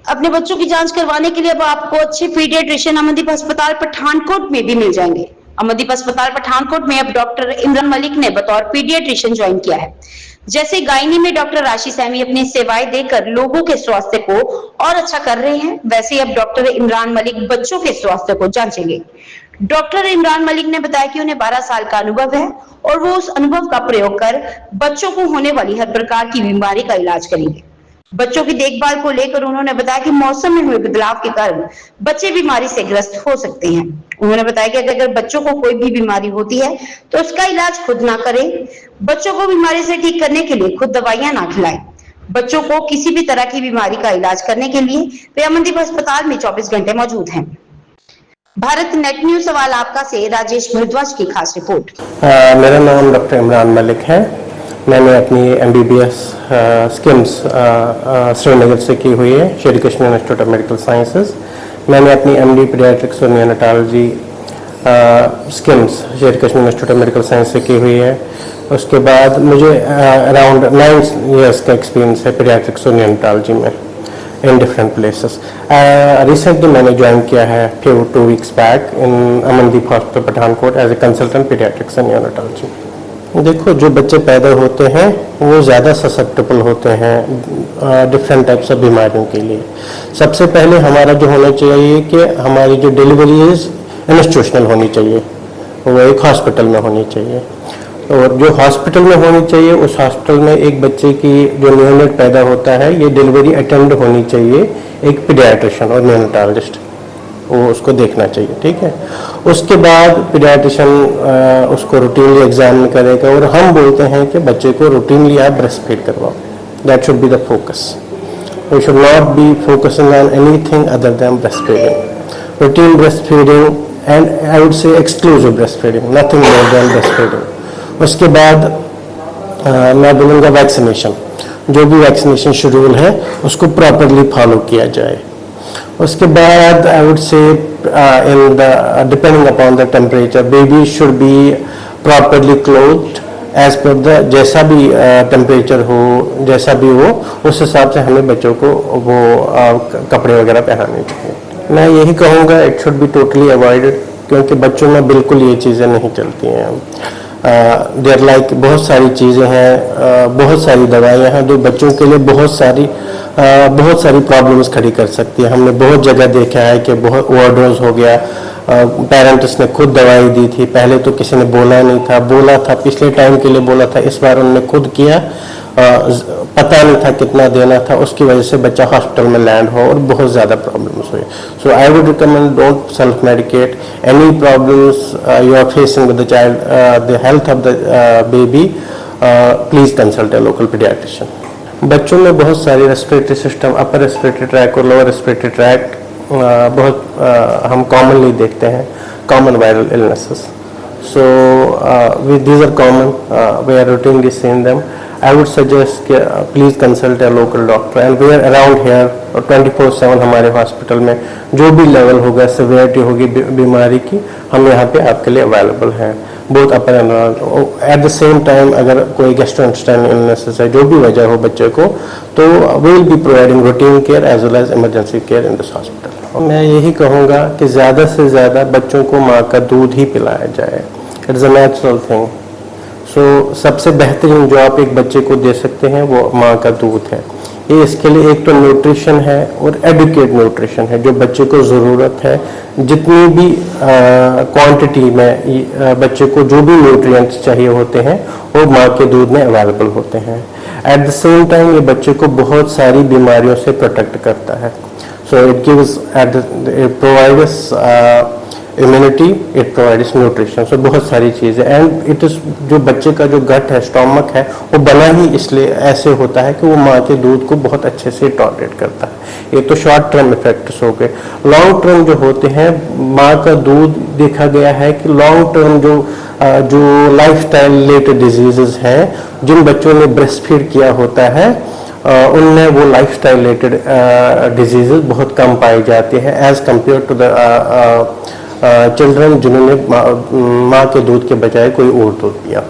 अपने बच्चों की जांच करवाने के लिए अब आपको अच्छे पीडियाट्रिशियन अमनदीप अस्पताल पठानकोट में भी मिल जाएंगे। अमनदीप अस्पताल पठानकोट में अब डॉक्टर इमरान मलिक ने बतौर पीडियाट्रिशियन ज्वाइन किया है। जैसे गायनी में डॉक्टर राशि सैमी अपनी सेवाएं देकर लोगों के स्वास्थ्य को और अच्छा कर रहे हैं, वैसे ही अब डॉक्टर इमरान मलिक बच्चों के स्वास्थ्य को जांचेंगे। डॉक्टर इमरान मलिक ने बताया कि उन्हें 12 साल का अनुभव है और वो उस अनुभव का प्रयोग कर बच्चों को होने वाली हर प्रकार की बीमारी का इलाज करेंगे। बच्चों की देखभाल को लेकर उन्होंने बताया कि मौसम में हुए बदलाव के कारण बच्चे बीमारी से ग्रस्त हो सकते हैं। उन्होंने बताया कि अगर बच्चों को कोई भी बीमारी होती है तो उसका इलाज खुद ना करें। बच्चों को बीमारी से ठीक करने के लिए खुद दवाइयां ना खिलाएं। बच्चों को किसी भी तरह की बीमारी का इलाज करने के लिए वे अमनदीप अस्पताल में 24 घंटे मौजूद हैं। भारत नेट न्यूज सवाल आपका से राजेश भारद्वाज की खास रिपोर्ट। मेरा नाम डॉक्टर इमरान मलिक है। मैंने अपनी MBBS स्किम्स श्रीनगर से की हुई है, Shri Krishna institute of medical sciences. मैंने अपनी MD पीडियाट्रिक्स और neonatology SKIMS Shri Krishna institute of medical science से की हुई है। उसके बाद मुझे अराउंड 9 years का एक्सपीरियंस है पीडियाट्रिक्स और नियोनेटोलॉजी में इन डिफरेंट प्लेसेस। रिसेंटली मैंने ज्वाइन किया है 2 weeks back in Amandeep hospital Pathankot as a consultant paediatrics and neonatology. देखो, जो बच्चे पैदा होते हैं वो ज़्यादा ससेप्टेबल होते हैं डिफरेंट टाइप्स ऑफ बीमारियों के लिए। सबसे पहले हमारा जो होना चाहिए कि हमारी जो डिलीवरी इंस्टीट्यूशनल होनी चाहिए, वो एक हॉस्पिटल में होनी चाहिए। और जो हॉस्पिटल में होनी चाहिए, उस हॉस्पिटल में एक बच्चे की जो नियोनेट पैदा होता है, ये डिलीवरी अटेंड होनी चाहिए एक पीडियाट्रिशियन और नियोनेटोलॉजिस्ट, वो उसको देखना चाहिए। ठीक है, उसके बाद पीडियाट्रिशियन उसको रूटीनली एग्जामिन करेगा और हम बोलते हैं कि बच्चे को रूटीनली आप ब्रेस्ट फीड करवाओ। That should be the focus. We should not be focusing on anything other than breast feeding, routine breast feeding and I would say exclusive breast feeding, nothing more than breast feeding. उसके बाद मैं बोलूँगा vaccination, जो भी vaccination schedule है उसको properly follow किया जाए। उसके बाद I would say in the depending upon the temperature, baby should be properly clothed as per the जैसा भी टेम्परेचर हो, जैसा भी हो, उस हिसाब से हमें बच्चों को वो कपड़े वगैरह पहनाने चाहिए। मैं यही कहूँगा it should be totally avoided, क्योंकि बच्चों में बिल्कुल ये चीज़ें नहीं चलती हैं। देयर लाइक बहुत सारी चीज़ें हैं, बहुत सारी दवाइयाँ हैं जो बच्चों के लिए बहुत सारी प्रॉब्लम्स खड़ी कर सकती है। हमने बहुत जगह देखा है कि बहुत ओवरडोज हो गया, पेरेंट्स ने खुद दवाई दी थी, पहले तो किसी ने बोला नहीं था, बोला था पिछले टाइम के लिए बोला था, इस बार उन्होंने खुद किया, पता नहीं था कितना देना था, उसकी वजह से बच्चा हॉस्पिटल में लैंड हो और बहुत ज़्यादा प्रॉब्लम्स हुई। So I would recommend don't self medicate any problems you are facing with the child, the health of the baby, please consult a local paediatrician. बच्चों में बहुत सारी respiratory system, upper respiratory tract और lower respiratory tract बहुत हम commonly देखते हैं, common viral illnesses. So these are common, we are routinely seeing them. I would suggest please consult a local doctor, and we are around here 24/7 हमारे hospital में जो भी level होगा, severity होगी बीमारी की, हम यहाँ पे आपके लिए अवेलेबल हैं, बहुत upper and lower. At the same time अगर कोई गैस्ट्रोइंटेस्टाइनल इलनेसेस है, जो भी वजह हो बच्चे को, तो we will be providing routine care as well as emergency care in this hospital. मैं यही कहूँगा कि ज़्यादा से ज़्यादा बच्चों को माँ का दूध ही पिलाया जाए, इट्स अ नेचुरल थिंग। सो सबसे बेहतरीन जो आप एक बच्चे को दे सकते हैं वो माँ का दूध है। ये इसके लिए एक तो न्यूट्रिशन है और एडुकेट न्यूट्रिशन है, जो बच्चे को ज़रूरत है, जितनी भी क्वांटिटी में बच्चे को जो भी न्यूट्रिएंट्स चाहिए होते हैं वो माँ के दूध में अवेलेबल होते हैं। एट द सेम टाइम ये बच्चे को बहुत सारी बीमारियों से प्रोटेक्ट करता है। So it gives it provides immunity, it provides nutrition, so बहुत सारी चीज़ें। एंड इट इज़ जो बच्चे का जो गट है, स्टोमक है, वो बना ही इसलिए ऐसे होता है कि वो माँ के दूध को बहुत अच्छे से टॉलरेट करता है। ये तो शॉर्ट टर्म इफेक्ट्स हो गए। लॉन्ग टर्म जो होते हैं, माँ का दूध देखा गया है कि लॉन्ग टर्म जो लाइफस्टाइल रिलेटेड डिजीजेस हैं, जिन बच्चों ने ब्रेस्ट फीड किया होता है उनमें वो लाइफस्टाइल रिलेटेड डिजीजेस बहुत कम पाई जाती हैं as compared to the children जिन्होंने माँ के दूध के बजाय कोई और दूध पिया।